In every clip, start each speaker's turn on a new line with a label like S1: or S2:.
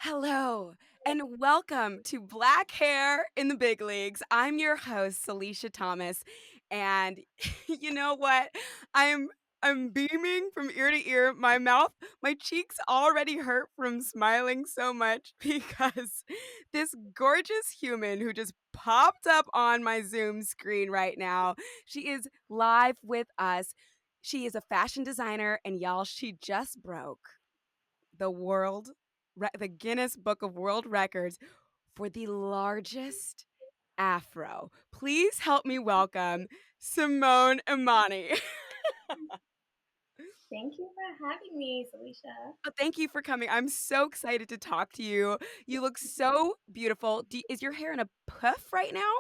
S1: Hello, and welcome to Black Hair in the Big Leagues. I'm your host, Salisha Thomas, and you know what? I'm beaming from ear to ear. My cheeks already hurt from smiling so much because this gorgeous human who just popped up on my Zoom screen right now, she is live with us. She is a fashion designer, and y'all, she just broke the the Guinness Book of World Records for the largest afro. Please help me welcome Simone Imaani.
S2: Thank you for having me, Salisha.
S1: Thank you for coming. I'm so excited to talk to you. You look so beautiful. Is your hair in a puff right now?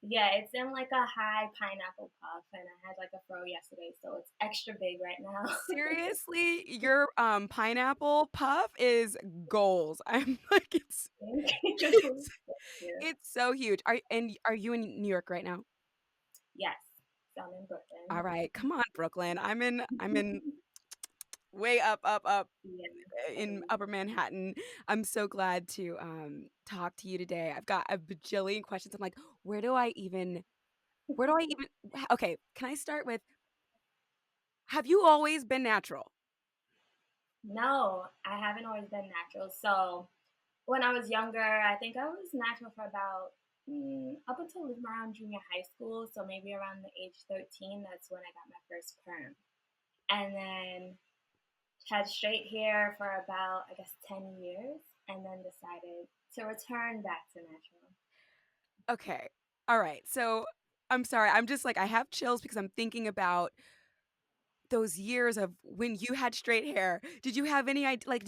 S2: Yeah, it's in like a high pineapple puff, and I had like a fro yesterday, so it's extra big right now.
S1: Seriously, your pineapple puff is goals. I'm like
S2: Thank
S1: it's,
S2: you. Thank you.
S1: it's so huge. Are you in New York right now?
S2: Yes, so I'm in Brooklyn.
S1: All right, come on, Brooklyn. I'm in way up
S2: Yeah,
S1: in
S2: same.
S1: Upper Manhattan. I'm so glad to talk to you today. I've got a bajillion questions. I'm like, where do I even okay, can I start with have you always been natural?
S2: No, I haven't always been natural. So when I was younger, I think I was natural for about up until around junior high school. So maybe around the age 13, that's when I got my first perm. And then had straight hair for about, I guess, 10 years and then decided to return back to natural.
S1: Okay. All right. So I'm sorry. I'm just like I have chills because I'm thinking about those years of when you had straight hair. Did you have any idea like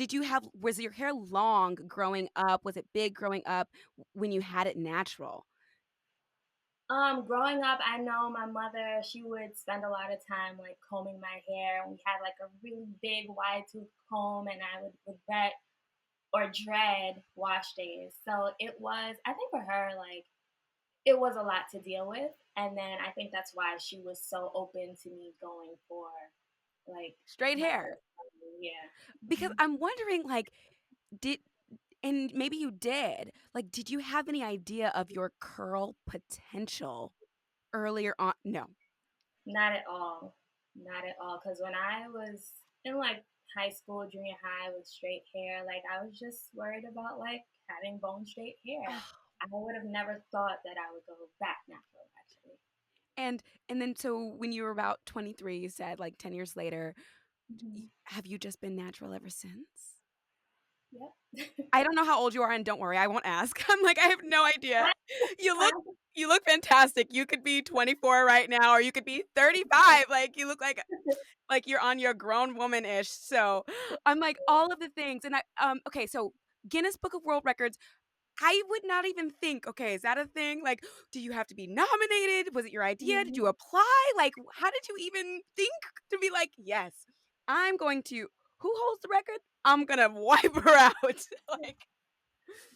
S1: was your hair long growing up? Was it big growing up when you had it natural?
S2: Growing up, I know my mother, she would spend a lot of time like combing my hair. We had like a really big wide tooth comb and I would regret or dread wash days. So it was, I think for her, like, it was a lot to deal with. And then I think that's why she was so open to me going for like
S1: Straight
S2: my
S1: hair.
S2: first time. Yeah.
S1: Because I'm wondering, like, did and maybe you did, like, did you have any idea of your curl potential earlier on? No.
S2: Not at all. Not at all. Because when I was in like high school, junior high with straight hair, like I was just worried about like having bone straight hair. I would have never thought that I would go back natural, actually.
S1: And then so when you were about 23, you said, like, 10 years later,
S2: Hmm.
S1: have you just been natural ever since?
S2: Yep.
S1: I don't know how old you are, and don't worry, I won't ask. I'm like, I have no idea. You look
S2: Fine.
S1: you look fantastic. You could be 24 right now, or you could be 35. Like, you look like you're on your grown woman-ish. So, I'm like, all of the things, and okay, so Guinness Book of World Records, I would not even think, okay, is that a thing? Like, do you have to be nominated? Was it your idea? Did you
S2: Mhm.
S1: apply? Like, how did you even think to be like, yes, I'm going to who holds the record? I'm gonna wipe her out. Like,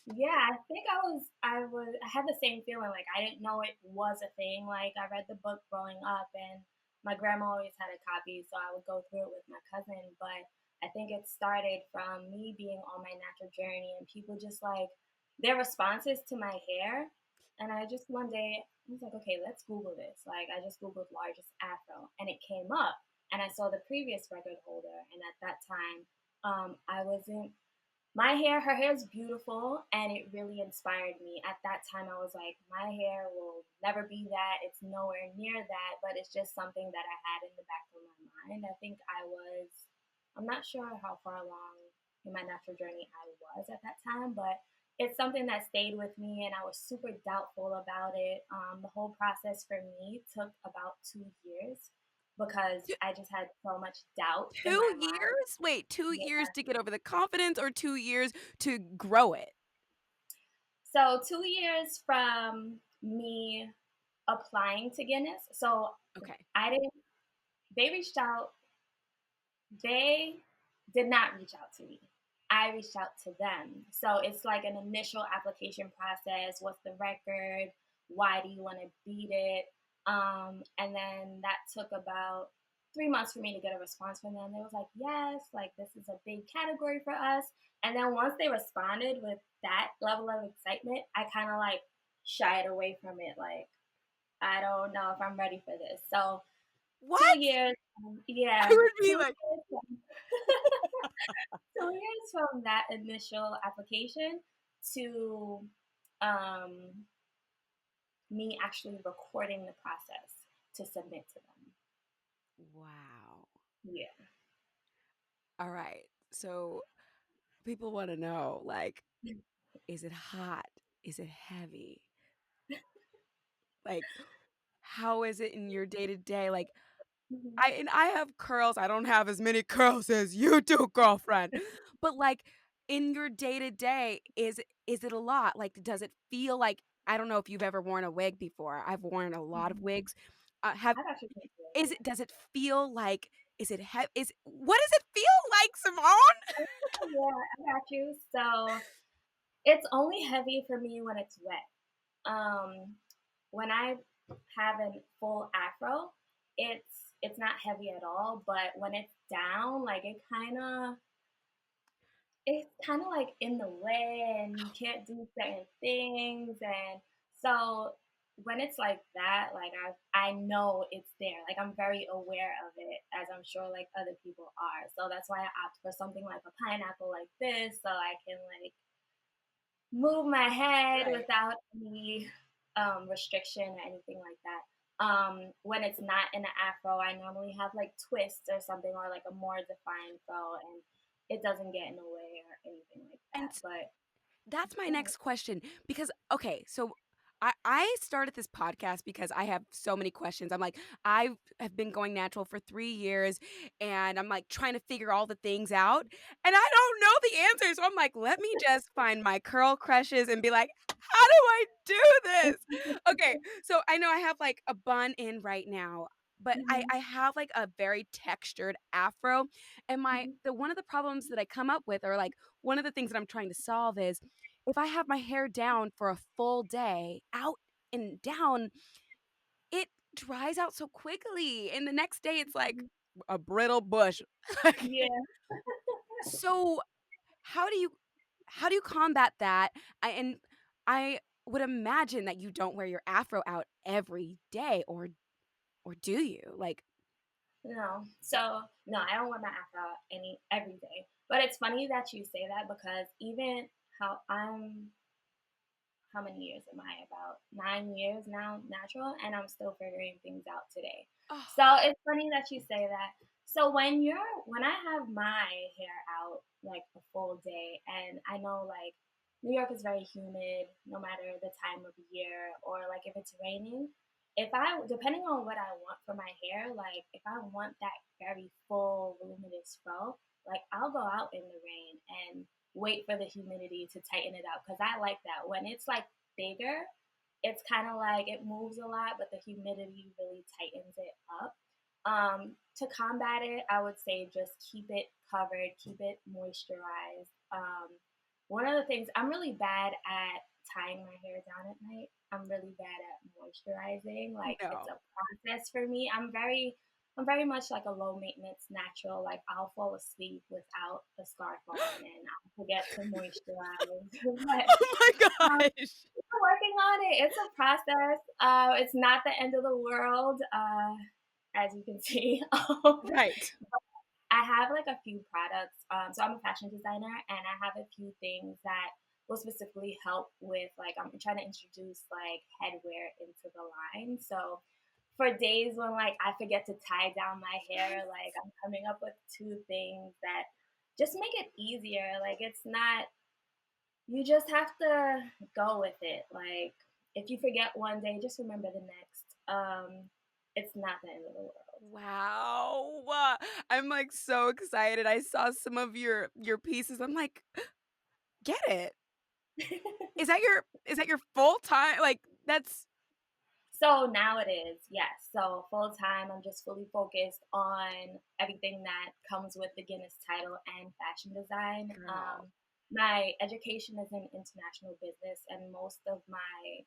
S2: Yeah, I think I had the same feeling. Like I didn't know it was a thing. Like I read the book growing up, and my grandma always had a copy, so I would go through it with my cousin. But I think it started from me being on my natural journey, and people just like their responses to my hair. And I just one day I was like, okay, let's Google this. Like I just Googled largest afro, and it came up, and I saw the previous record holder, and at that time, I wasn't her hair is beautiful and it really inspired me. At that time, I was like, my hair will never be that. It's nowhere near that, but it's just something that I had in the back of my mind. I think I'm not sure how far along in my natural journey I was at that time, but it's something that stayed with me and I was super doubtful about it. The whole process for me took about 2 years because
S1: t
S2: I just had so much doubt in
S1: 2
S2: my mind.
S1: years? Wait, 2
S2: Yeah.
S1: years to get over the confidence or 2 years to grow it?
S2: So 2 years from me applying to Guinness. So
S1: Okay.
S2: I didn't. They reached out. They did not reach out to me. I reached out to them. So it's like an initial application process. What's the record? Why do you want to beat it? And then that took about 3 months for me to get a response from them. They was like, yes, like this is a big category for us. And then once they responded with that level of excitement, I kind of like shied away from it. Like, I don't know if I'm ready for this. So
S1: What?
S2: 2 years,
S1: I
S2: yeah,
S1: would be
S2: 2 years
S1: like,
S2: from, 2 years from that initial application to um, me actually recording the process to submit to them.
S1: wow.
S2: Yeah.
S1: All right. So people want to know, like, is it hot? Is it heavy? Like, how is it in your day to day? Like,
S2: Mhm.
S1: I have curls. I don't have as many curls as you do, girlfriend. But like in your day to day, is it a lot? Like, does it feel like I don't know if you've ever worn a wig before. I've worn a lot of
S2: Mhm.
S1: wigs. Have
S2: I've actually been through
S1: is
S2: it.
S1: it? Does it feel like? Is it? Is what does it feel like, Simone?
S2: Yeah, I got you. So it's only heavy for me when it's wet. When I have a full afro, it's not heavy at all. But when it's down, like it's kind of like in the way, and you can't do certain things, and so when it's like that, like I know it's there. Like I'm very aware of it, as I'm sure like other people are. So that's why I opt for something like a pineapple like this, so I can like move my head
S1: Right.
S2: without any restriction or anything like that. When it's not in an afro, I normally have like twists or something, or like a more defined fro, and it doesn't get in the way or anything like
S1: And
S2: that. But
S1: that's my
S2: yeah.
S1: next question because okay, so I started this podcast because I have so many questions. I'm like, I have been going natural for 3 years and I'm like trying to figure all the things out and I don't know the answer. So I'm like, let me just find my curl crushes and be like, how do I do this? Okay, so I know I have like a bun in right now, but I,
S2: Mhm,
S1: I have like a very textured afro. And
S2: mhm,
S1: the one of the problems that I come up with or like one of the things that I'm trying to solve is if I have my hair down for a full day, out and down, it dries out so quickly. And the next day it's like
S2: mhm.
S1: a brittle bush. Like,
S2: Yeah.
S1: so how do you how do you combat that? And I would imagine that you don't wear your afro out every day or do you? Like,
S2: No. So no, I don't wear my afro any every day. But it's funny that you say that, because even how how many years am I? About 9 years now, natural, and I'm still figuring things out today.
S1: oh,
S2: So it's funny that you say that. So when I have my hair out like a full day, and I know like New York is very humid no matter the time of year, or like if it's raining, if I depending on what I want for my hair, like if I want that very full voluminous fro, like I'll go out in the rain and wait for the humidity to tighten it up, because I like that. When it's like bigger, it's kind of like it moves a lot, but the humidity really tightens it up. To combat it, I would say just keep it covered, keep it moisturized. One of the things, I'm really bad at tying my hair down at night. I'm really bad at moisturizing. Like it's
S1: no.
S2: a process for me. I'm very much like a low maintenance natural. Like I'll fall asleep without a scarf on, and I'll forget to moisturize. But
S1: Oh my
S2: um,
S1: gosh.
S2: we're working on it. It's a process. It's not the end of the world, as you can see.
S1: Right.
S2: I have like a few products. So I'm a fashion designer, and I have a few things that will specifically help with like I'm trying to introduce like headwear into the line. So for days when like I forget to tie down my hair,
S1: Yes.
S2: like I'm coming up with two things that just make it easier. Like it's not, you just have to go with it. Like if you forget one day, just remember the next. It's not the end of the world.
S1: Wow. I'm like so excited. I saw some of your pieces. I'm like, get it. Is that your full time? Like that's
S2: So now it is, yes. So full time, I'm just fully focused on everything that comes with the Guinness title and fashion design.
S1: girl.
S2: My education is in international business, and most of my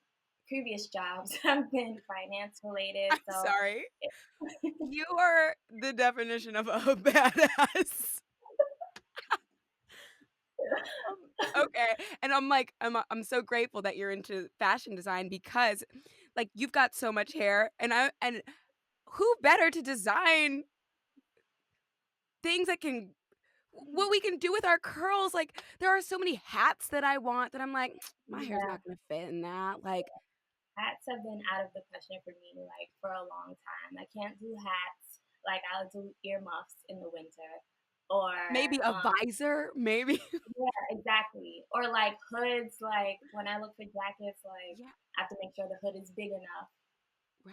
S2: previous jobs have been finance related.
S1: I'm
S2: So
S1: sorry.
S2: it,
S1: You are the definition of a badass. Okay, and I'm like, I'm so grateful that you're into fashion design because, like, you've got so much hair, and who better to design things that can what we can do with our curls? Like, there are so many hats that I want that I'm like, my hair's
S2: yeah,
S1: not gonna fit in that. Like,
S2: hats have been out of the question for me like for a long time. I can't do hats. Like I'll do earmuffs in the winter, or
S1: maybe a visor, maybe.
S2: yeah, exactly. Or like hoods. Like when I look for jackets, like
S1: Yeah,
S2: I have to make sure the hood is big enough.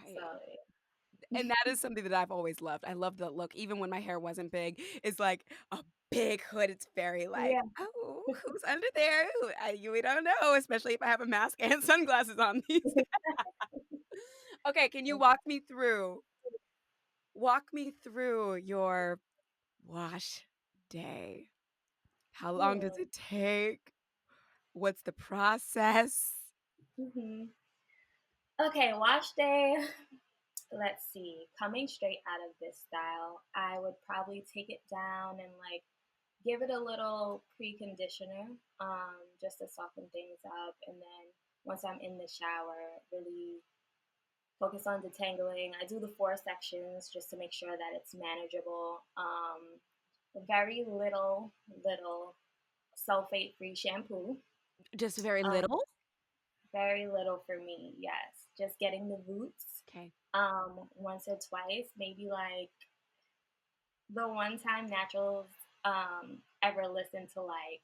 S2: So
S1: right. And that is something that I've always loved. I love the look, even when my hair wasn't big. It's like a big hood. It's very like,
S2: yeah.
S1: oh, who's under there? We don't know, especially if I have a mask and sunglasses on these. Okay, can you walk me through your wash day? How long does
S2: Hmm.
S1: it take? What's the process?
S2: Hmm. Okay, wash day. Let's see. Coming straight out of this style, I would probably take it down and like give it a little preconditioner, just to soften things up, and then once I'm in the shower, really focus on detangling. I do the 4 sections just to make sure that it's manageable. Very little sulfate-free shampoo.
S1: Just very
S2: Um,
S1: little?
S2: very little for me. Yes, just getting the roots.
S1: Okay.
S2: Once or twice, maybe like the one time naturals ever listen to like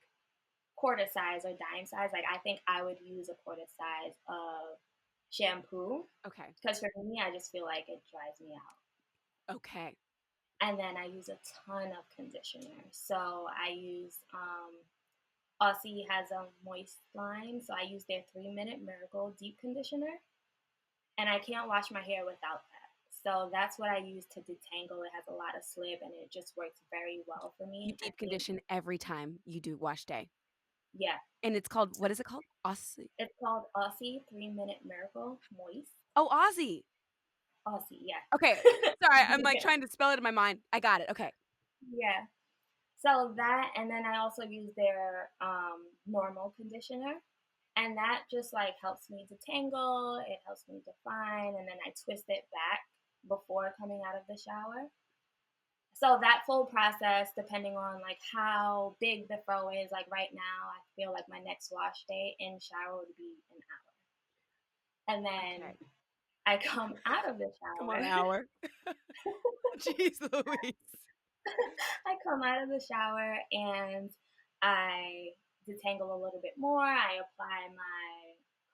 S2: quarter size or dime size, like I think I would use a quarter size of shampoo
S1: Okay.
S2: because for me, I just feel like it dries me out.
S1: Okay.
S2: And then I use a ton of conditioner. So I use Aussie has a moist line, so I use their 3 minute Miracle Deep Conditioner, and I can't wash my hair without that. So that's what I use to detangle. It has a lot of slip, and it just works very well for
S1: You
S2: me. I
S1: deep
S2: think,
S1: condition every time you do wash day.
S2: yeah,
S1: And it's called, what is it called? Aussie.
S2: it's called Aussie 3 minute Miracle Moist.
S1: Oh, Aussie.
S2: Aussie, yeah.
S1: Okay. Sorry, I'm like
S2: Yeah.
S1: trying to spell it in my mind. I got it. Okay.
S2: Yeah. So that, and then I also use their normal conditioner, and that just like helps me detangle. It helps me define, and then I twist it back before coming out of the shower. So that full process, depending on like how big the fro is, like right now, I feel like my next wash day in shower would be an hour, and then
S1: Okay.
S2: I come out of the
S1: Come on,
S2: shower.
S1: hour. Jeez Louise.
S2: I come out of the shower and I detangle a little bit more. I apply my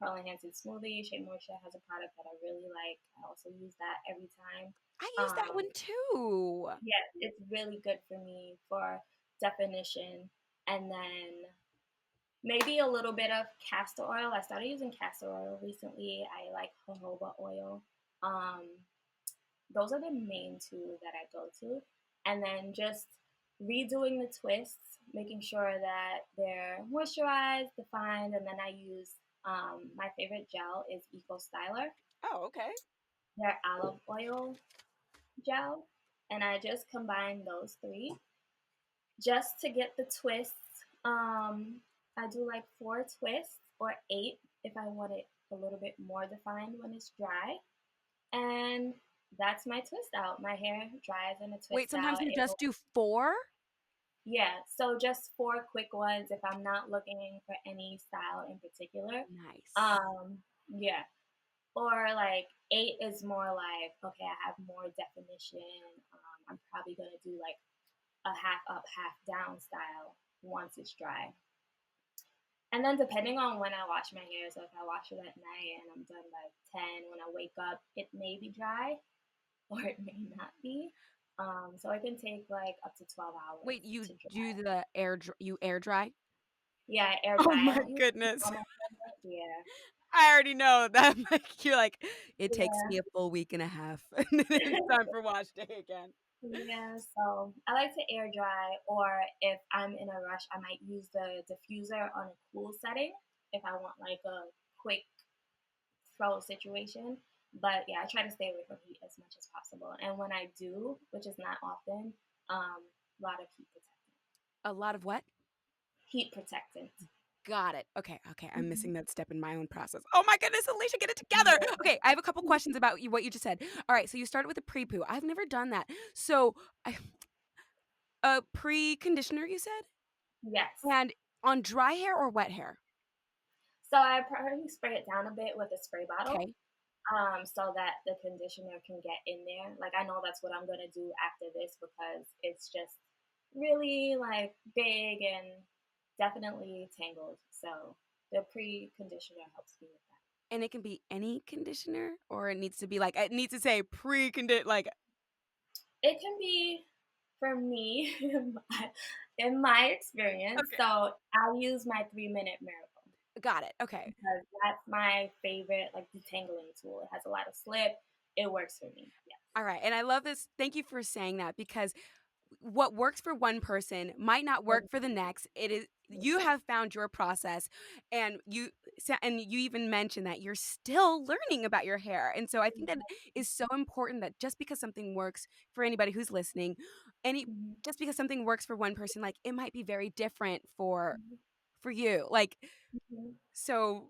S2: curl enhancing smoothie. Shea Moisture has a product that I really like. I also use that every time.
S1: I use that
S2: Um,
S1: one too.
S2: yeah, it's really good for me for definition. And then maybe a little bit of castor oil. I started using castor oil recently. I like jojoba oil. Um, those are the main two that I go to. And then just redoing the twists, making sure that they're moisturized, defined, and then I use my favorite gel is Eco Styler,
S1: Oh, okay.
S2: their olive oil gel, and I just combine those three just to get the twists. I do like 4 twists or 8 if I want it a little bit more defined when it's dry. And that's my twist out. My hair dries in a
S1: Wait,
S2: twist
S1: sometimes
S2: out.
S1: you
S2: It
S1: just
S2: will,
S1: do 4?
S2: yeah, so just 4 quick ones if I'm not looking for any style in particular.
S1: Nice.
S2: Um, yeah. Or like 8 is more like, okay, I have more definition. I'm probably gonna do like a half up, half down style once it's dry. And then depending on when I wash my hair, so if I wash it at night and I'm done by 10, when I wake up, it may be dry or it may not be. So it can take like up to 12 hours
S1: Wait, you
S2: to dry.
S1: do the you air dry?
S2: Yeah, air
S1: Oh
S2: dry. I
S1: my
S2: don't use
S1: goodness.
S2: normal air. Yeah,
S1: I already know that like you're like it takes
S2: yeah,
S1: me a full week and a half and then it's time for wash day again.
S2: yeah. So I like to air dry, or if I'm in a rush, I might use the diffuser on a cool setting if I want like a quick pro situation. But yeah, I try to stay away from heat as much as possible. And when I do, which is not often, a lot of heat protectant.
S1: A lot of what?
S2: Heat protectant.
S1: Got it. Okay, okay, I'm
S2: Mhm.
S1: missing that step in my own process. Oh my goodness, Alicia, get it together.
S2: Yeah.
S1: Okay, I have a couple questions about what you just said. All right, so you started with a pre-poo. I've never done that. So, I a pre-conditioner, you said?
S2: Yes.
S1: And on dry hair or wet hair?
S2: So I probably spray it down a bit with a spray bottle,
S1: Okay.
S2: so that the conditioner can get in there. Like I know that's what I'm gonna do after this because it's just really like big and definitely tangled. So the pre-conditioner helps me with that.
S1: And it can be any conditioner or it needs to be like it needs to say pre-condi like
S2: It can be for me in my experience.
S1: okay.
S2: So I use my 3 minute miracle
S1: Got it. Okay.
S2: because that's my favorite like detangling tool. It has a lot of slip. It works for me. Yeah.
S1: All right. And I love this. Thank you for saying that because what works for one person might not work for the next. It is you have found your process and you even mentioned that you're still learning about your hair. And so I think that is so important that just because something works for anybody who's listening, any
S2: Mhm.
S1: just because something works for one person like it might be very different
S2: Mhm.
S1: for you. Like
S2: Mhm.
S1: so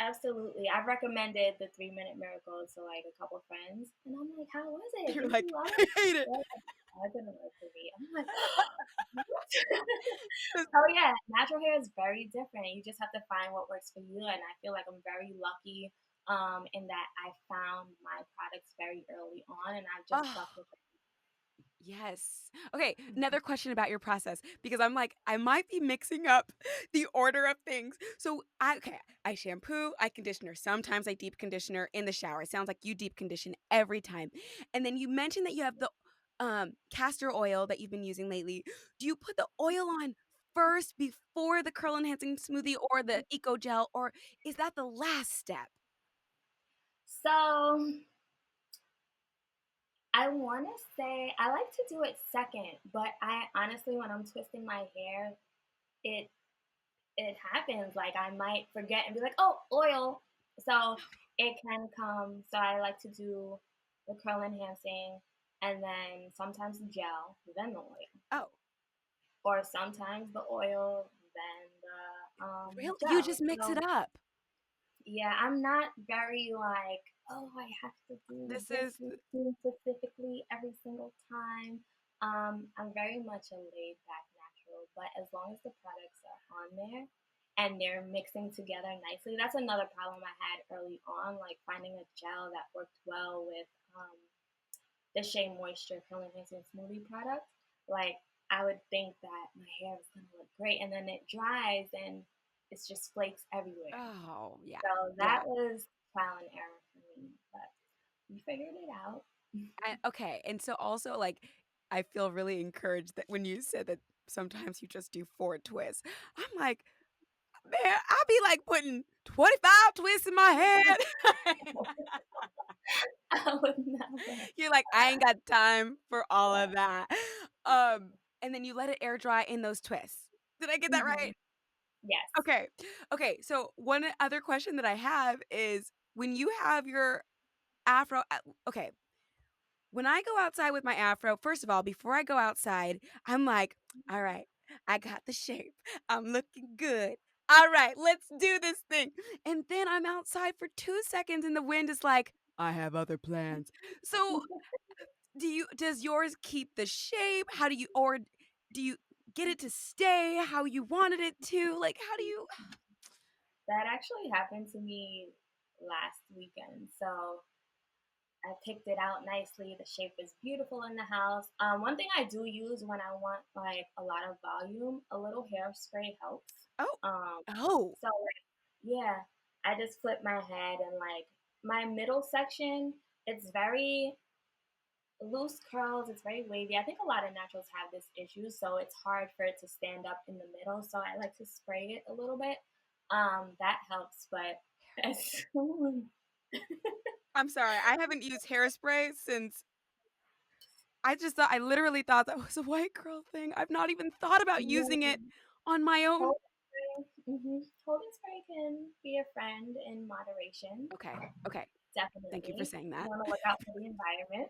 S2: Absolutely. I've recommended the 3 minute miracle to like a couple friends, and I'm like, "How was it?
S1: you're
S2: Did
S1: like
S2: you love
S1: I
S2: it?"
S1: hate it.
S2: They're like, "Oh, it didn't work for me." I'm like, "What?" So yeah, natural hair is very different. You just have to find what works for you, and I feel like I'm very lucky in that I found my products very early on, and I've just
S1: Oh,
S2: stuck with it.
S1: yes. Okay,
S2: Mhm.
S1: another question about your process because I'm like, I might be mixing up the order of things. So I shampoo, I conditioner. Sometimes I deep conditioner in the shower. It sounds like you deep condition every time. And then you mentioned that you have the castor oil that you've been using lately. Do you put the oil on first before the curl enhancing smoothie or the eco gel, or is that the last step?
S2: So I want to say I like to do it second, but I honestly, when I'm twisting my hair, it it happens. Like I might forget and be like, "Oh, oil." So it can come. So I like to do the curl enhancing, and then sometimes the gel, then the oil,
S1: Oh,
S2: or sometimes the oil, then the
S1: really? You
S2: gel.
S1: just mix it
S2: So
S1: up.
S2: yeah, I'm not very like, oh, I have to do
S1: This
S2: this
S1: is
S2: routine specifically every single time. I'm very much a laid back natural, but as long as the products are on there and they're mixing together nicely, that's another problem I had early on, like finding a gel that worked well with the Shea Moisture Curl Enhancing Smoothie product. Like I would think that my hair was gonna look great, and then it dries and it's just flakes everywhere.
S1: oh yeah.
S2: So
S1: Yeah.
S2: that was trial and error for me, but we figured it out.
S1: Okay, and so also, like, I feel really encouraged that when you said that sometimes you just do 4 twists. I'm like, "Man, I'll be, like, putting 25 twists in my head."
S2: I would never.
S1: You're like, "I ain't got time for all of that." And then you let it air dry in those twists. Did I get that
S2: Hmm.
S1: right?
S2: Yes.
S1: Okay. Okay, so one other question that I have is when you have your afro okay, when I go outside with my afro, first of all, before I go outside, I'm like, all right, I got the shape. I'm looking good. All right, let's do this thing. And then I'm outside for 2 seconds and the wind is like, I have other plans. So does yours keep the shape? How do you, or do you get it to stay how you wanted it to? Like, how do you,
S2: That actually happened to me last weekend. So I picked it out nicely. The shape is beautiful in the house. One thing I do use when I want like a lot of volume, a little hairspray helps.
S1: oh,
S2: Um,
S1: oh,
S2: so like, yeah, I just flip my head and like my middle section, it's very loose curls. It's very wavy. I think a lot of naturals have this issue, so it's hard for it to stand up in the middle. So I like to spray it a little bit. That helps, but as soon
S1: I'm sorry. I haven't used hairspray since I literally thought that was a white girl thing. I've not even thought about using it
S2: no
S1: on my own.
S2: cold spray, Holding spray can be a friend in moderation.
S1: Okay. Okay. Thank you for
S2: Definitely.
S1: saying
S2: You
S1: that.
S2: want to look out for the environment.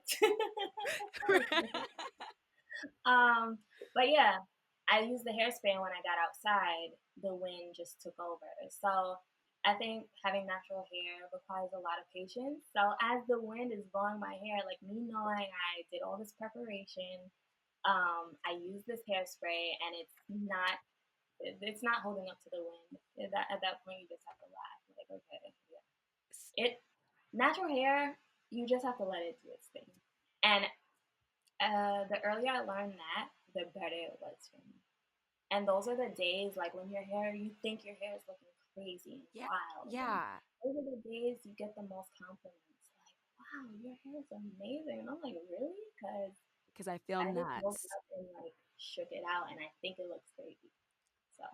S2: um, but yeah, I used the hairspray, and when I got outside, the wind just took over. So I think having natural hair requires a lot of patience. So as the wind is blowing my hair, like me knowing I did all this preparation, I use this hairspray, and it's not holding up to the wind. At that point, you just have to laugh. Like, okay, yeah. It natural hair, you just have to let it do its thing. And the earlier I learned that, the better it was for me. And those are the days like when your hair, you think your hair is looking crazy and
S1: Yeah.
S2: wild. And
S1: Yeah.
S2: those are the days you get the most compliments. Like, wow, your hair is amazing. And I'm like, really? Because
S1: Because I feel
S2: I just woke
S1: nuts.
S2: up and like shook it out, and I think it looks crazy. So,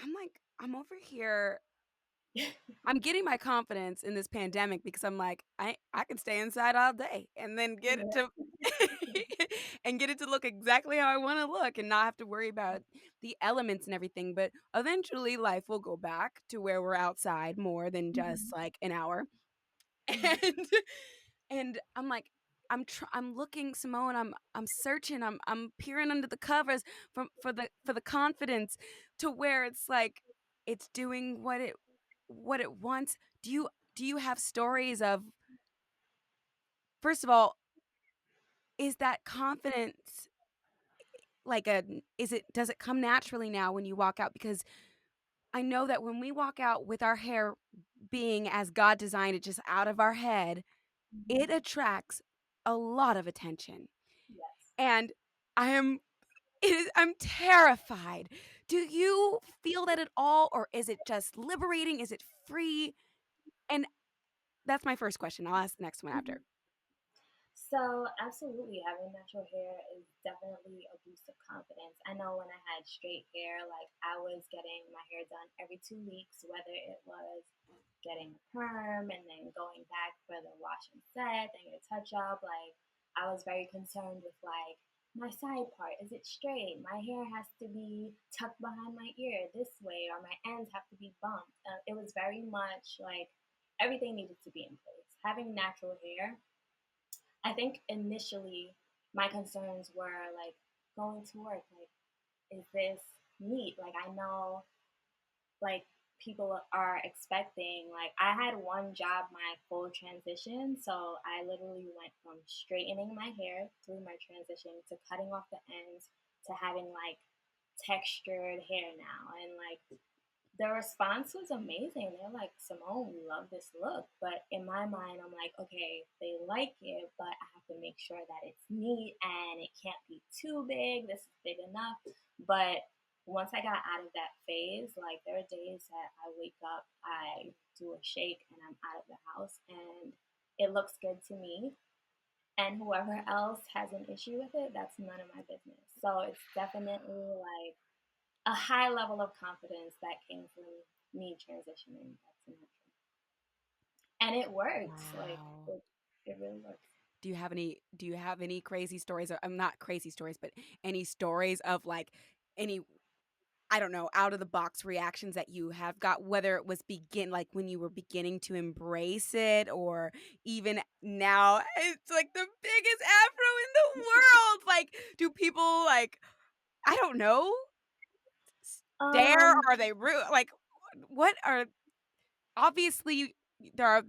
S1: I'm like, I'm over here. I'm getting my confidence in this pandemic because I'm like, I can stay inside all day and then get it
S2: yeah.
S1: to and get it to look exactly how I want to look and not have to worry about the elements and everything. But eventually life will go back to where we're outside more than just
S2: Mhm.
S1: like an hour.
S2: Mhm.
S1: And and I'm like I'm looking, Simone, I'm searching, I'm peering under the covers for the confidence to where it's like it's doing what it wants. Do you have stories of, first of all, is that confidence like a is it does it come naturally now when you walk out? Because I know that when we walk out with our hair being as God designed it, just out of our head, it
S2: Mhm.
S1: attracts a lot of attention.
S2: Yes.
S1: And I am I'm terrified. Do you feel that at all, or is it just liberating? Is it free? And that's my first question. I'll ask the next one after.
S2: Mhm. So, absolutely, having natural hair is definitely a boost of confidence. I know when I had straight hair, like I was getting my hair done every 2 weeks, whether it was getting a perm and then going back for the wash and set, then your touch up. Like, I was very concerned with like my side part. Is it straight? My hair has to be tucked behind my ear this way, or my ends have to be bumped. It was very much like everything needed to be in place. Having natural hair, I think initially my concerns were like going to work, like, is this neat? Like, I know, like, people are expecting, like, I had one job my full transition. So I literally went from straightening my hair through my transition to cutting off the ends to having like textured hair now. And like, the response was amazing. They're like, Simone, we love this look. But in my mind, I'm like, okay, they like it, but I have to make sure that it's neat and it can't be too big. This is big enough. But once I got out of that phase, like there are days that I wake up, I do a shake, and I'm out of the house and it looks good to me. And whoever else has an issue with it, that's none of my business. So it's definitely like a high level of confidence that came from me transitioning back to natural. And it works. Like
S1: Wow.
S2: it really works.
S1: Do you have any crazy stories, or I'm not crazy stories, but any stories of like any, I don't know, out of the box reactions that you have got, whether it was like when you were beginning to embrace it, or even now it's like the biggest afro in the world. Like, do people like, I don't know, stare?
S2: Um,
S1: Are they rude? Like, what are, obviously there are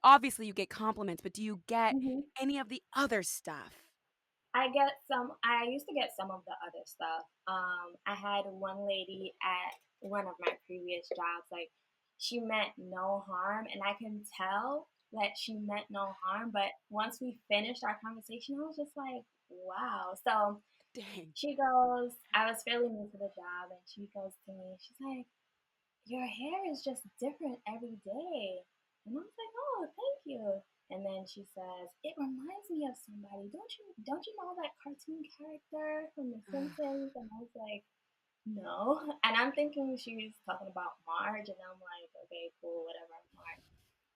S1: obviously you get compliments, but do you get
S2: mhm.
S1: any of the other stuff?
S2: I used to get some of the other stuff. I had one lady at one of my previous jobs, like she meant no harm, and I can tell that she meant no harm. But once we finished our conversation, I was just like, wow. So
S1: Dang.
S2: she goes, I was fairly new to the job, and she goes to me, she's like, your hair is just different every day. And I was like, oh, thank you. And then she says, it reminds me of somebody. Don't you know that cartoon character from The Simpsons? And I was like, no. And I'm thinking she's talking about Marge, and I'm like, okay, cool, whatever, Marge.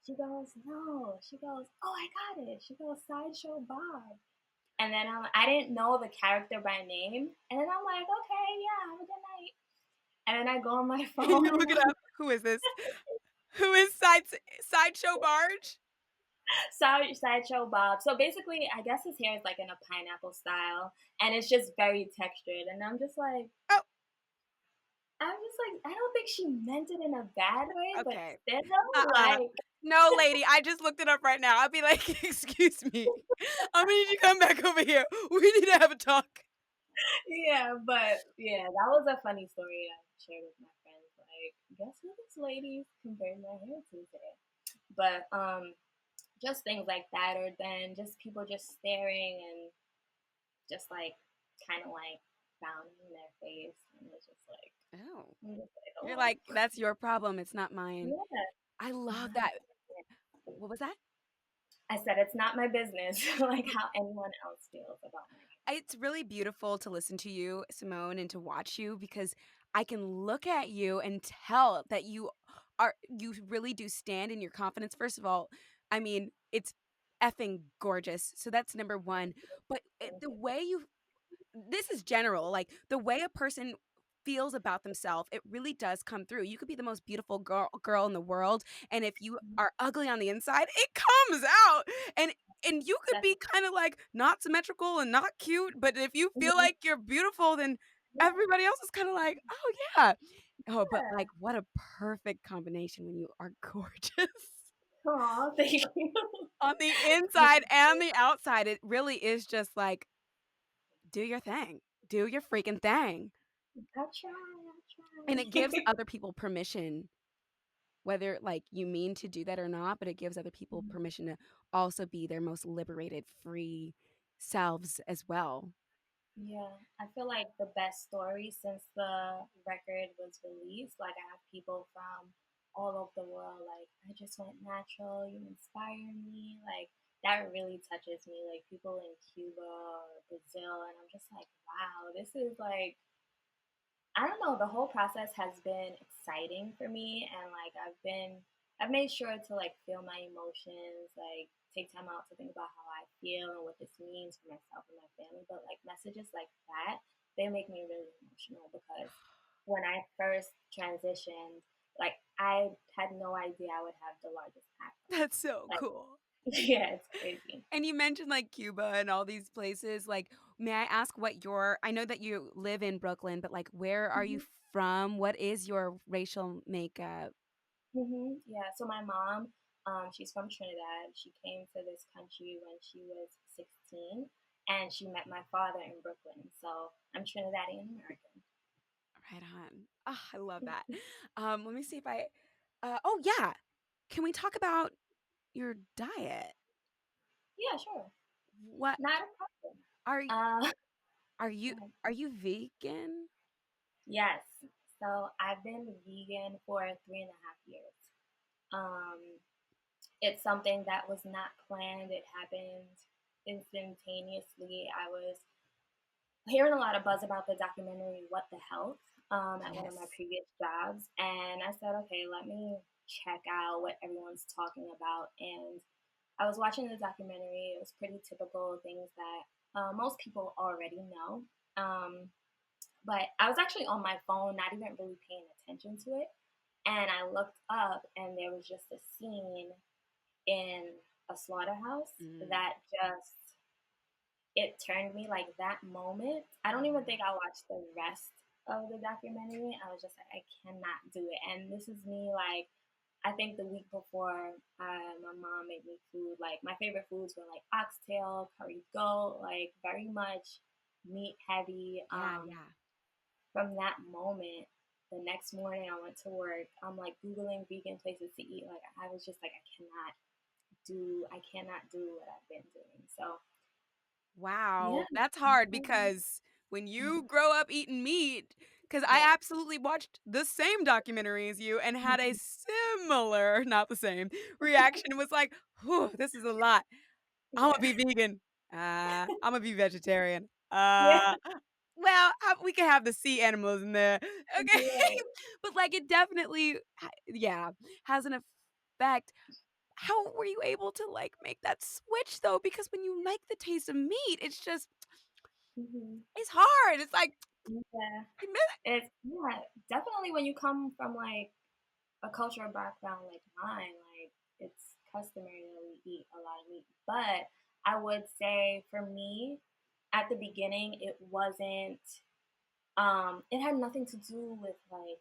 S2: She goes, no. She goes, oh, I got it. She goes, Sideshow Bob. And then I didn't know the character by name. And then I'm like, okay, yeah, have a good night. And then I go on my phone
S1: You
S2: and
S1: look it up. Who is this? Who is Sideshow Barge?
S2: Sideshow Bob. So basically, I guess his hair is like in a pineapple style, and it's just very textured. And
S1: Oh,
S2: I'm just like, I don't think she meant it in a bad way, but
S1: okay.
S2: still,
S1: Uh-uh.
S2: like,
S1: No, lady, I just looked it up right now. I'll be like, excuse me. I'm gonna need you to come back over here. We need to have a talk.
S2: yeah, but yeah, that was a funny story I shared with my friends. Like, guess who this lady compared my hair to today? But just things like that, or then just people just staring and just like kind of like frowning in their face, and it's just like,
S1: Oh.
S2: I'm just like,
S1: You're
S2: oh,
S1: like, that's your problem. It's not mine.
S2: yeah,
S1: I love
S2: not
S1: that.
S2: my business.
S1: What was that?
S2: I said it's not my business, like how anyone else feels about my
S1: It's really beautiful to listen to you, Simone, and to watch you because I can look at you and tell that you really do stand in your confidence. First of all, I mean, it's effing gorgeous. So that's number one. But
S2: hair.
S1: the way you this is general, like the way a person feels about themselves, it really does come through. You could be the most beautiful girl in the world, and if you are ugly on the inside, it comes out. And you could
S2: That's
S1: be kind of like not symmetrical and not cute, but if you feel
S2: mhm,
S1: like you're beautiful, then
S2: yeah,
S1: everybody else is kind of like, "Oh yeah." Oh, but
S2: yeah.
S1: like what a perfect combination when you are gorgeous.
S2: Aw, thank you.
S1: On the inside and the outside, it really is just like do your thing. Do your freaking thing. And
S2: I
S1: it gives
S2: try.
S1: other people permission, whether like you mean to do that or not, but it gives other people permission to also be their most liberated, free selves as well.
S2: Yeah, I feel like the best story since the record was released, like I have people from all over the world, like I just went natural, you inspire me, like that really touches me, like people in Cuba or Brazil, and I'm just like, wow, this is like I don't know, the whole process has been exciting for me and like I've made sure to like feel my emotions, like take time out to think about how I feel and what this means for myself and my family. But like messages like that, they make me really emotional because when I first transitioned, like I had no idea I would have the largest afro.
S1: That's so
S2: Like
S1: cool.
S2: yeah, it's crazy.
S1: And you mentioned like Cuba and all these places. Like, may I ask what I know that you live in Brooklyn, but like, where are you
S2: Mhm.
S1: from? What is your racial makeup?
S2: Yeah. So my mom, she's from Trinidad. She came to this country when she was 16, and she met my father in Brooklyn. So I'm Trinidadian American.
S1: Right on. Oh, I love that. Let me see if oh yeah. Can we talk about your diet?
S2: Yeah, sure.
S1: What
S2: Not a problem.
S1: are
S2: Uh,
S1: are you
S2: go ahead.
S1: are you vegan?
S2: Yes. So I've been vegan for 3.5 years. Um, it's something that was not planned. It happened instantaneously. I was hearing a lot of buzz about the documentary What the Health at one of my
S1: Yes.
S2: previous jobs. And I said, okay, let me check out what everyone's talking about. And I was watching the documentary. It was pretty typical things that most people already know. Um, but I was actually on my phone, not even really paying attention to it. And I looked up, and there was just a scene in a slaughterhouse
S1: Mm,
S2: that just it turned me like that moment. I don't even
S1: mhm.
S2: think I watched the rest of the documentary. I was just like, I cannot do it. And this is me like, I think the week before, my mom made me food. Like my favorite foods were like oxtail, curry goat, like very much meat heavy.
S1: Yeah, yeah.
S2: From that moment, the next morning I went to work. I'm like googling vegan places to eat. Like I was just like, I cannot do what I've been doing. So yeah,
S1: Wow, that's hard because when you grow up eating meat, because I
S2: yeah.
S1: absolutely watched the same documentary as you and had a similar, not the same, reaction. It was like, whew, this is a lot. I'm gonna
S2: Yeah.
S1: be vegan. I'm gonna be vegetarian.
S2: Yeah.
S1: Well, we can have the sea animals in there, okay?
S2: Right.
S1: But like, it definitely, yeah, has an effect. How were you able to like make that switch though? Because when you like the taste of meat, it's just
S2: Mhm.
S1: It's hard. It's like,
S2: Yeah.
S1: I miss
S2: It's yeah, definitely when you come from, like, a cultural background like mine, like, it's customary that we eat a lot of meat. But I would say for me, at the beginning, it had nothing to do with, like,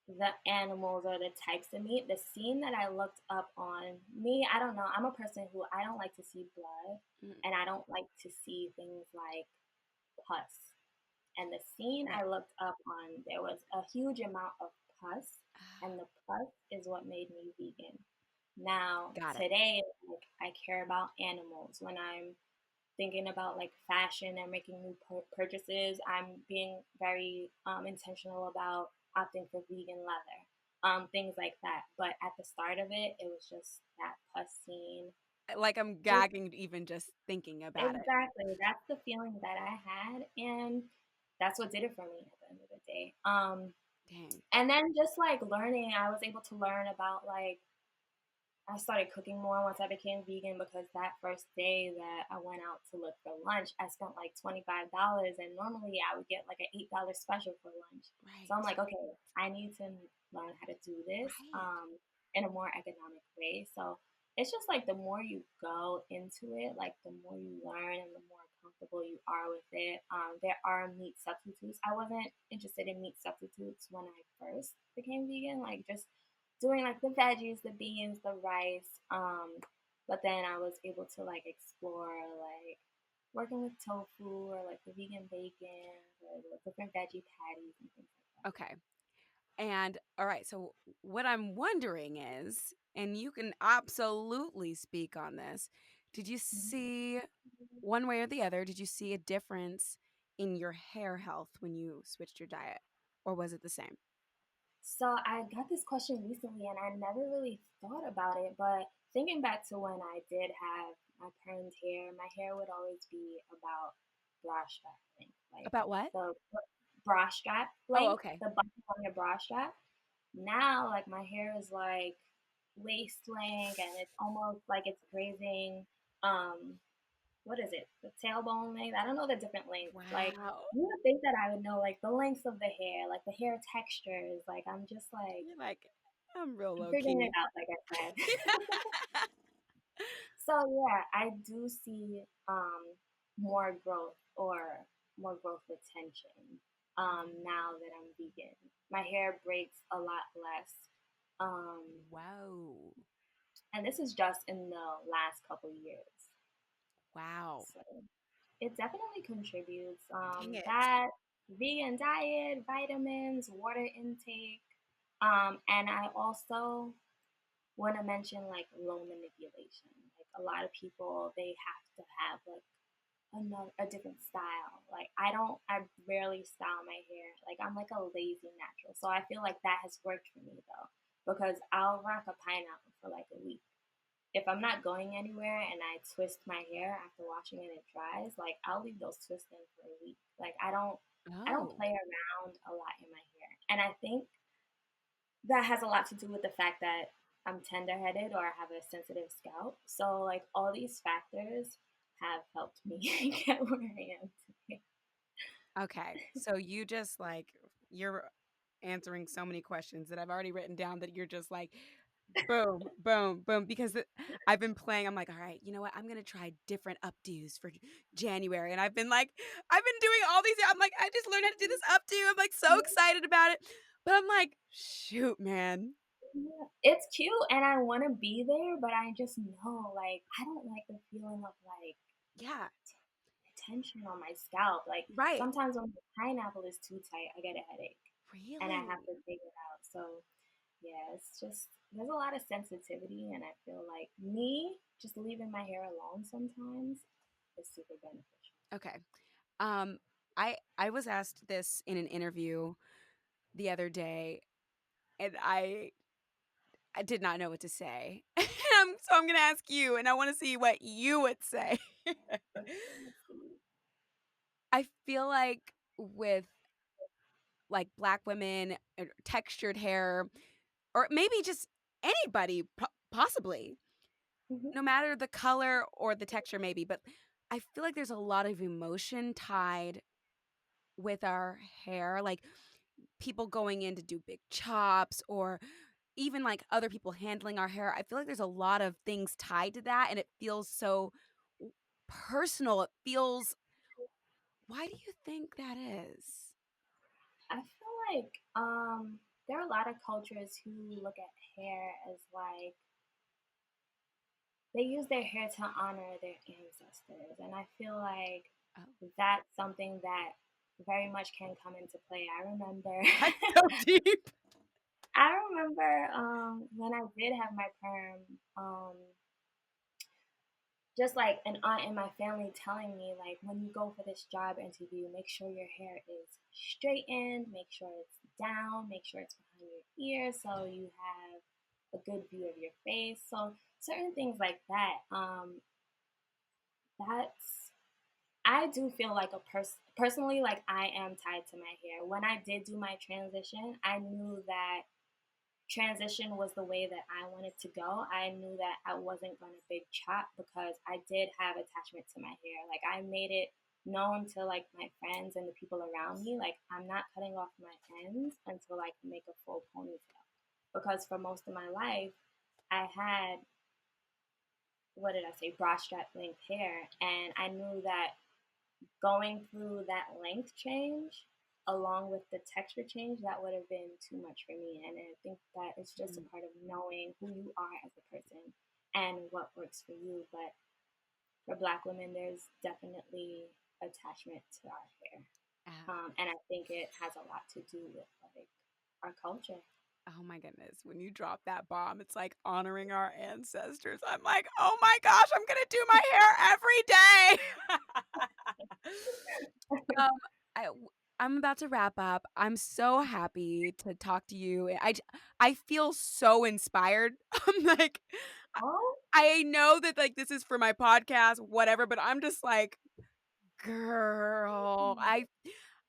S2: the animals or the types of meat. The scene that I looked up on me, I don't know. I'm a person who I don't like to see blood
S1: it.
S2: and I don't like to see things like pus. And the scene
S1: Right.
S2: I looked up on, there was a huge amount of pus, and the pus is what made me vegan. Now,
S1: Got it.
S2: today, like, I care about animals. When I'm thinking about like fashion and making new purchases, I'm being very intentional about opting for vegan leather, things like that. But at the start of it, it was just that pus scene.
S1: Like, I'm
S2: Just
S1: gagging even just thinking about it.
S2: exactly, that's the feeling that I had, and that's what did it for me at the end of the day.
S1: Dang.
S2: And then just like learning, I was able to learn about like I started cooking more once I became vegan because that first day that I went out to look for lunch, I spent like $25, and normally I would get like an $8 special for lunch. So I'm
S1: Right.
S2: like, okay, I need to learn how to do this
S1: Right.
S2: in a more economic way. So it's just like the more you go into it, like the more you learn and the more comfortable you are with it. There are meat substitutes. I wasn't interested in meat substitutes when I first became vegan, like just doing like the veggies, the beans, the rice. But then I was able to like explore like working with tofu or like the vegan bacon or the different veggie patties and things like
S1: Okay. And all right, so what I'm wondering is, and you can absolutely speak on this, did you
S2: that.
S1: see one way or the other, did you see a difference in your hair health when you switched your diet? Or was it the same?
S2: So I got this question recently and I never really thought about it, but thinking back to when I did have my permed hair, my hair would always be about bra strap length, like
S1: About what?
S2: the bra strap
S1: Oh,
S2: length,
S1: okay.
S2: the button on your bra strap. Now, like my hair is like waist length and it's almost like it's grazing um what is it? The tailbone length? I don't know the different lengths. Like
S1: Wow.
S2: you would think that I would know like the lengths of the hair, like the hair textures. Like I'm just like
S1: You're like, I'm real
S2: I'm
S1: low
S2: figuring it
S1: key.
S2: out, like I said. So yeah, I do see more growth or more growth potential now that I'm vegan. My hair breaks a lot less. Um,
S1: Whoa.
S2: and this is just in the last couple years.
S1: Wow.
S2: So it definitely contributes.
S1: Dang it.
S2: That vegan diet, vitamins, water intake, and I also want to mention like low manipulation. Like a lot of people, they have to have like a different style. Like I rarely style my hair. Like I'm like a lazy natural. So I feel like that has worked for me though, because I'll rock a pineapple for like a week. If I'm not going anywhere and I twist my hair after washing it and it dries, like I'll leave those twists in for a week. Like I don't
S1: Oh,
S2: play around a lot in my hair. And I think that has a lot to do with the fact that I'm tender headed or I have a sensitive scalp. So like all these factors have helped me get where I am today.
S1: okay. So you just like, you're answering so many questions that I've already written down that you're just like, boom, boom, boom. Because I've been playing, I'm like, all right, you know what? I'm going to try different updos for January. And I've been like, I've been doing all these. I'm like, I just learned how to do this updo. I'm like so excited about it. But I'm like, shoot, man.
S2: Yeah, it's cute and I want to be there, but I just know like I don't like the feeling of like
S1: Yeah,
S2: tension on my scalp. Like
S1: right.
S2: sometimes when the pineapple is too tight, I get a headache and I have
S1: Really?
S2: to take it out. So yeah, it's just there's a lot of sensitivity, and I feel like me just leaving my hair alone sometimes is super beneficial.
S1: Okay. Um, I was asked this in an interview the other day, and I did not know what to say. So I'm gonna ask you, and I want to see what you would say.
S2: Okay, let's see.
S1: I feel like with like black women, textured hair, or maybe just anybody, possibly,
S2: Hmm.
S1: no matter the color or the texture, maybe, but I feel like there's a lot of emotion tied with our hair, like people going in to do big chops or even like other people handling our hair. I feel like there's a lot of things tied to that and it feels so personal. It feels why do you think that is?
S2: I feel like there are a lot of cultures who look at hair as like they use their hair to honor their ancestors, and I feel like
S1: Oh,
S2: that's something that very much can come into play. I remember
S1: that's so deep.
S2: I remember when I did have my perm, just like an aunt in my family telling me, like, when you go for this job interview, make sure your hair is straightened, make sure it's down, make sure it's behind your ears so you have a good view of your face. So certain things like that. That's I do feel like personally, like I am tied to my hair. When I did do my transition, I knew that transition was the way that I wanted to go. I knew that I wasn't going to big chop because I did have attachment to my hair. Like I made it known to like my friends and the people around me, like I'm not cutting off my ends until I can make a full ponytail. Because for most of my life, I had what did I say, bra strap length hair, and I knew that going through that length change along with the texture change, that would have been too much for me. And I think that it's just a
S1: Mm.
S2: part of knowing who you are as a person and what works for you. But for Black women, there's definitely attachment to our hair.
S1: Ah.
S2: And I think it has a lot to do with like our culture.
S1: Oh my goodness. When you drop that bomb, it's like honoring our ancestors. I'm like, oh my gosh, I'm going to do my hair every day. um, I, w- I'm about to wrap up. I'm so happy to talk to you. I feel so inspired. I'm like,
S2: Oh,
S1: I know that like this is for my podcast, whatever, but I'm just like, girl,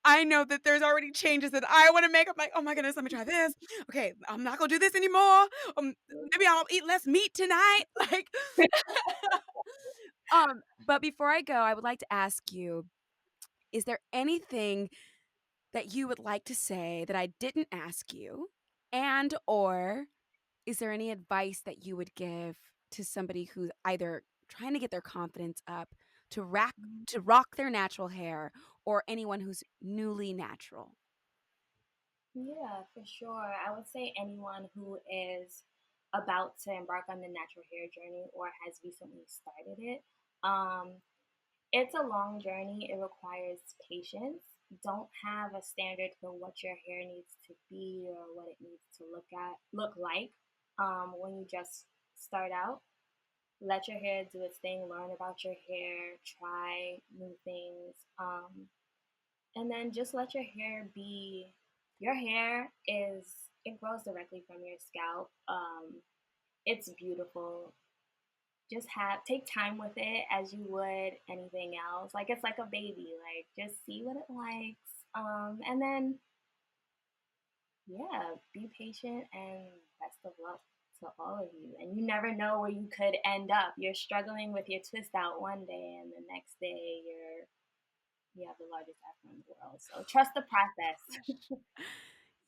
S1: I know that there's already changes that I want to make. I'm like, oh my goodness, let me try this. Okay, I'm not gonna do this anymore. Maybe I'll eat less meat tonight. Like, but before I go, I would like to ask you: is there anything that you would like to say that I didn't ask you, and or is there any advice that you would give to somebody who's either trying to get their confidence up to rock their natural hair or anyone who's newly natural?
S2: yeah, for sure. I would say anyone who is about to embark on the natural hair journey or has recently started it. Um, it's a long journey. It requires patience. Don't have a standard for what your hair needs to be or what it needs to look like. When you just start out, let your hair do its thing. Learn about your hair. Try new things. And then just let your hair be. Your hair is it grows directly from your scalp. It's beautiful. Just have take time with it as you would anything else. Like it's like a baby. Like just see what it likes. And then yeah, be patient and best of luck to all of you. And you never know where you could end up. You're struggling with your twist out one day, and the next day you have the largest afro in the world. So trust the process.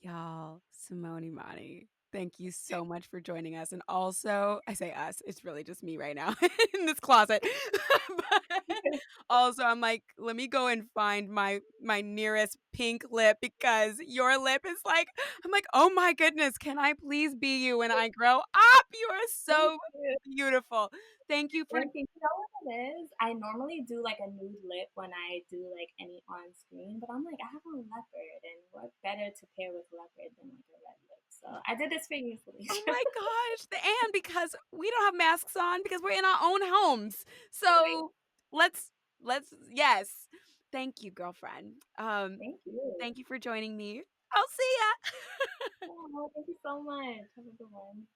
S1: Y'all, Simone Imaani, thank you so much for joining us. And also, I say us, it's really just me right now in this closet. But also, I'm like, let me go and find my nearest pink lip because your lip is like, I'm like, oh my goodness, can I please be you when I grow up? You are
S2: Thank
S1: so
S2: you.
S1: beautiful. Thank you for
S2: Thank you. You know what it is? I normally do like a nude lip when I do like any on screen, but I'm like, I have a leopard, and what better to pair with leopard than like a red lip? So I did this for you,
S1: oh
S2: Felicia.
S1: my gosh. And because we don't have masks on because we're in our own homes.
S2: Right.
S1: So let's yes. Thank you, girlfriend.
S2: Thank you.
S1: Thank you for joining me. I'll see ya.
S2: Oh, thank you so much. Have a good one.